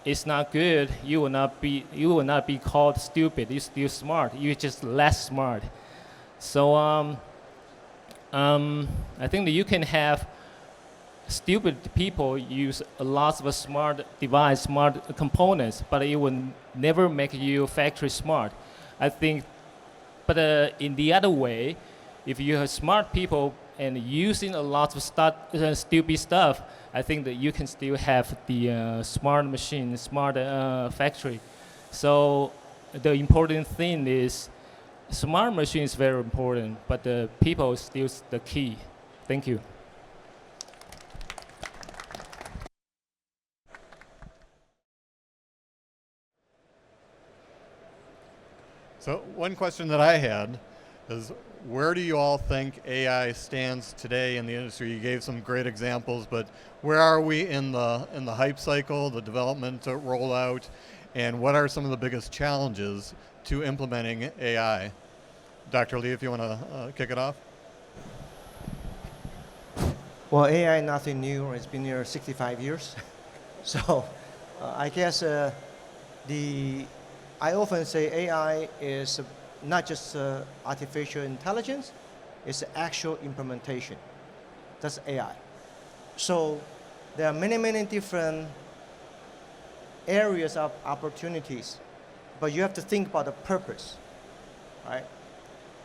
is not good, you will not be called stupid. You're still smart. You're just less smart. So I think that you can have stupid people use a lot of smart device, smart components, but it will never make you factory smart. I think, but in the other way, if you have smart people and using a lot of stupid stuff, I think that you can still have the smart machine, smart factory. So the important thing is smart machine is very important, but the people is still the key. Thank you. So one question that I had is, where do you all think AI stands today in the industry? You gave some great examples, but where are we in the hype cycle, the development rollout, and what are some of the biggest challenges to implementing AI? Dr. Lee, if you want to kick it off. Well, AI nothing new. It's been here 65 years. So I guess I often say AI is not just artificial intelligence, it's actual implementation. That's AI. So there are many, many different areas of opportunities, but you have to think about the purpose, right?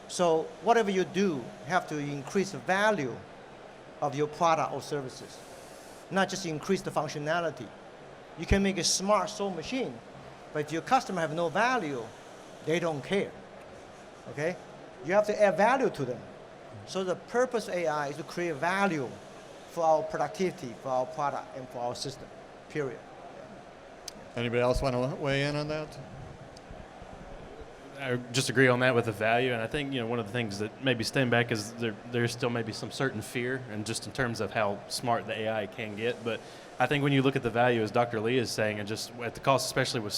So whatever you do, you have to increase the value of your product or services, not just increase the functionality. You can make a smart sewing machine, but if your customer have no value, they don't care, okay? You have to add value to them. So the purpose of AI is to create value for our productivity, for our product, and for our system, period. Anybody else want to weigh in on that? I just agree on that with the value, and I think one of the things that maybe stand back is there's still maybe some certain fear, and just in terms of how smart the AI can get. But I think when you look at the value, as Dr. Lee is saying, and just at the cost, especially with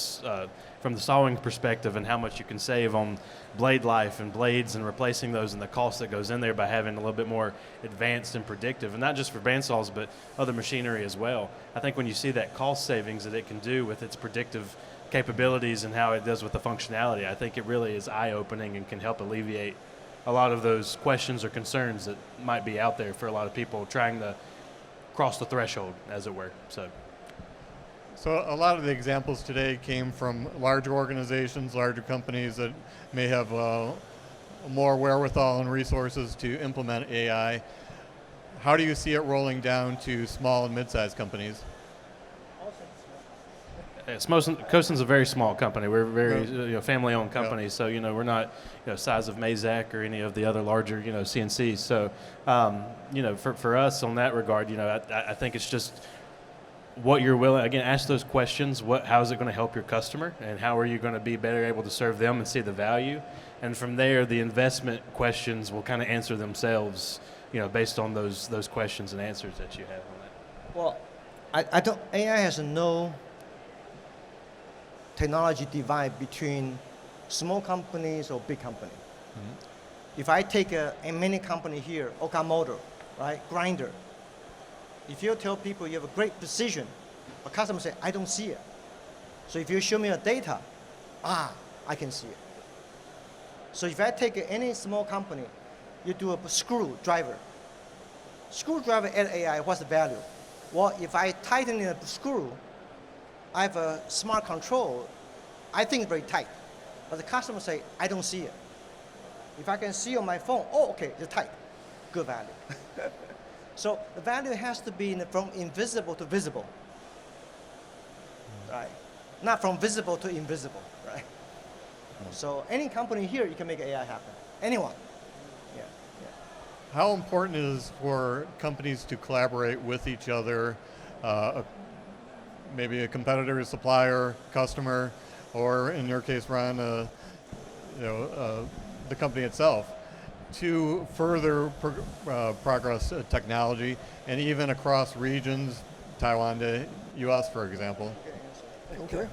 from the sawing perspective, and how much you can save on blade life and blades and replacing those, and the cost that goes in there by having a little bit more advanced and predictive, and not just for bandsaws but other machinery as well. I think when you see that cost savings that it can do with its predictive capabilities and how it does with the functionality, I think it really is eye-opening and can help alleviate a lot of those questions or concerns that might be out there for a lot of people trying to cross the threshold, as it were. So a lot of the examples today came from larger organizations, larger companies that may have more wherewithal and resources to implement AI. How do you see it rolling down to small and mid-sized companies? Cosen's a very small company. We're a very family-owned company, so we're not size of Mazak or any of the other larger CNCs. So for us on that regard, I think it's just what you're willing. Again, ask those questions. How is it going to help your customer, and how are you going to be better able to serve them and see the value? And from there, the investment questions will kind of answer themselves, based on those questions and answers that you have on that. Well, I don't. AI has no technology divide between small companies or big company. Mm-hmm. If I take a mini company here, Okamoto, right, grinder. If you tell people you have a great precision, a customer say, I don't see it. So if you show me a data, I can see it. So if I take any small company, you do a screwdriver. Screwdriver add AI, what's the value? Well, if I tighten a screw, I have a smart control. I think it's very tight. But the customer say, I don't see it. If I can see on my phone, okay, it's tight. Good value. So the value has to be from invisible to visible. Right? Not from visible to invisible, right? So any company here, you can make AI happen. Anyone. Yeah. How important it is for companies to collaborate with each other, maybe a competitor, supplier, customer, or in your case, Ron, the company itself, to further progress technology, and even across regions, Taiwan to U.S., for example. Okay.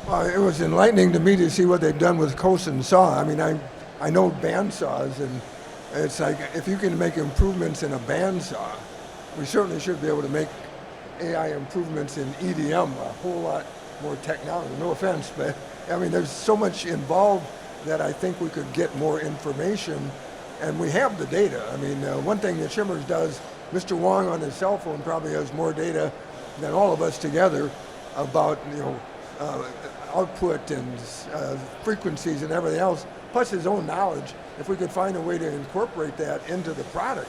Well, it was enlightening to me to see what they've done with Kosen saw. I mean, I know band saws, and it's like if you can make improvements in a band saw, we certainly should be able to make AI improvements in EDM, a whole lot more technology. No offense, but I mean, there's so much involved that I think we could get more information, and we have the data. I mean, one thing that Shimmers does, Mr. Wong on his cell phone probably has more data than all of us together about output and frequencies and everything else, plus his own knowledge. If we could find a way to incorporate that into the product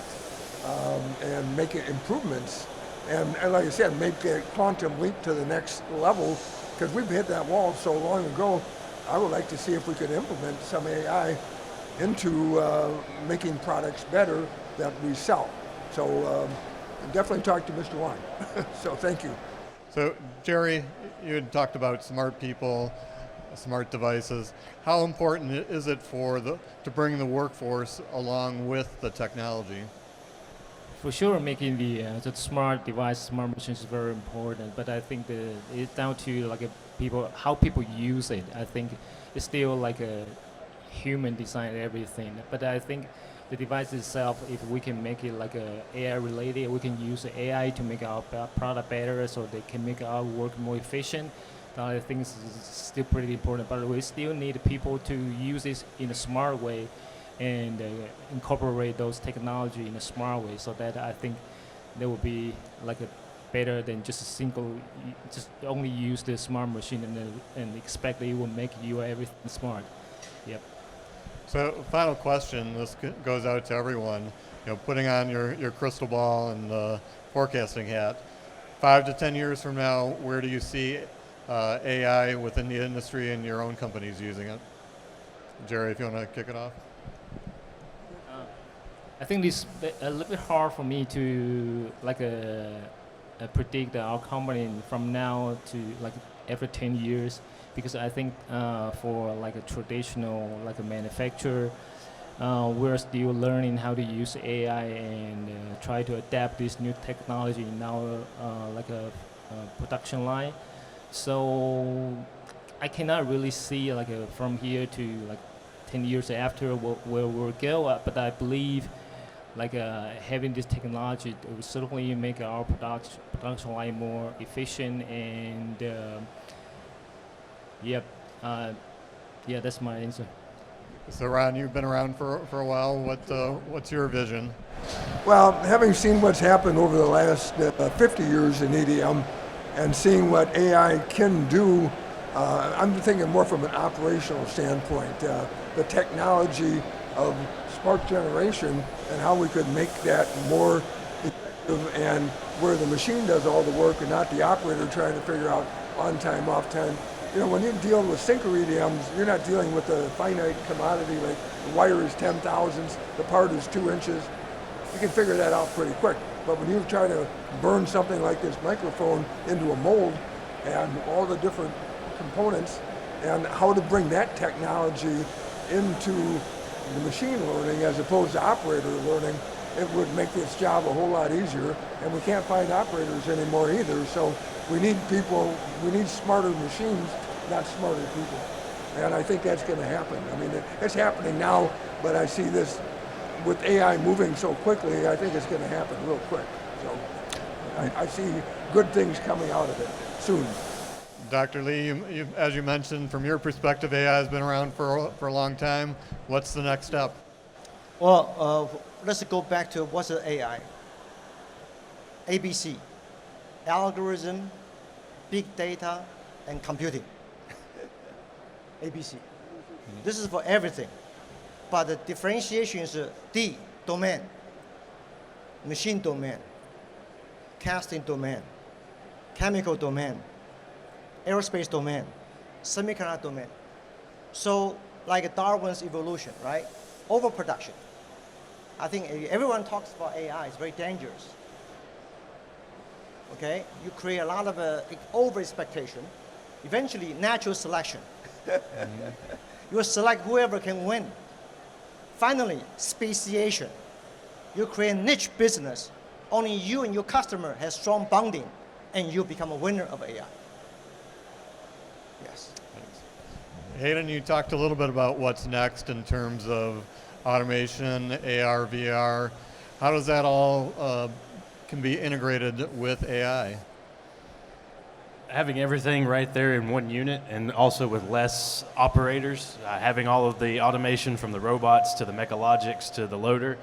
and make it improvements, and like I said, make a quantum leap to the next level, because we've hit that wall so long ago. I would like to see if we could implement some AI into making products better that we sell. So definitely talk to Mr. Wang. So thank you. So Jerry, you had talked about smart people, smart devices. How important is it to bring the workforce along with the technology? For sure, making the smart device, smart machines is very important. But I think it's down to how people use it. I think it's still like a human design everything. But I think the device itself, if we can make it like a AI related, we can use AI to make our product better, so they can make our work more efficient. I think is still pretty important, but we still need people to use this in a smart way and incorporate those technology in a smart way, so that I think there will be like a better than just a single, just only use the smart machine and expect that it will make you everything smart. Yep. So final question, this goes out to everyone, putting on your crystal ball and forecasting hat. 5 to 10 years from now, where do you see AI within the industry and your own companies using it? Jerry, if you want to kick it off. I think it's a little bit hard for me to predict our company from now to like every 10 years, because I think for like a traditional like a manufacturer, we're still learning how to use AI and try to adapt this new technology in our like a production line. So I cannot really see like from here to like 10 years after where we'll go, but I believe like having this technology will certainly make our production line more efficient, and yeah, that's my answer. So Ron, you've been around for a while. What's your vision? Well, having seen what's happened over the last 50 years in EDM and seeing what AI can do, I'm thinking more from an operational standpoint. The technology of spark generation and how we could make that more effective, and where the machine does all the work and not the operator trying to figure out on time, off time. When you deal with sinker EDMs, you're not dealing with a finite commodity like the wire is 10 thousandths, the part is 2 inches. You can figure that out pretty quick. But when you try to burn something like this microphone into a mold and all the different components and how to bring that technology into the machine learning as opposed to operator learning, it would make this job a whole lot easier, and we can't find operators anymore either. So we need people, we need smarter machines, not smarter people. And I think that's going to happen. I mean, it's happening now, but I see this with AI moving so quickly, I think it's going to happen real quick. So I see good things coming out of it soon. Dr. Lee, as you mentioned, from your perspective, AI has been around for a long time. What's the next step? Well, let's go back to what's an AI. ABC, algorithm, big data, and computing. ABC. This is for everything. But the differentiation is D, domain, machine domain, casting domain, chemical domain, aerospace domain, semiconductor domain. So like Darwin's evolution, right? Overproduction. I think everyone talks about AI, it's very dangerous. Okay, you create a lot of over expectation, eventually natural selection. You select whoever can win. Finally, speciation. You create a niche business. Only you and your customer have strong bonding, and you become a winner of AI. Yes. Hayden, you talked a little bit about what's next in terms of automation, AR, VR. How does that all can be integrated with AI? Having everything right there in one unit, and also with less operators, having all of the automation from the robots to the Mechalogics to the loader,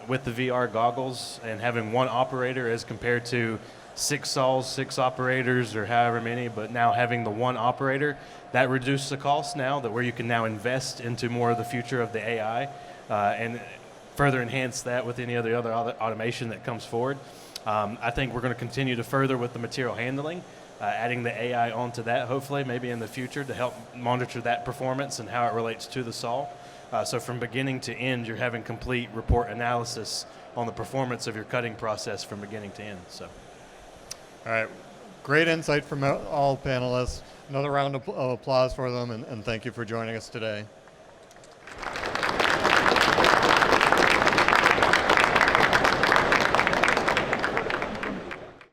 with the VR goggles, and having one operator as compared to 6 saws, 6 operators, or however many, but now having the one operator, that reduces the cost now, that where you can now invest into more of the future of the AI, and further enhance that with any other automation that comes forward. I think we're going to continue to further with the material handling, adding the AI onto that, hopefully, maybe in the future, to help monitor that performance and how it relates to the saw. So from beginning to end, you're having complete report analysis on the performance of your cutting process from beginning to end. So, all right, great insight from all panelists. Another round of applause for them, and thank you for joining us today.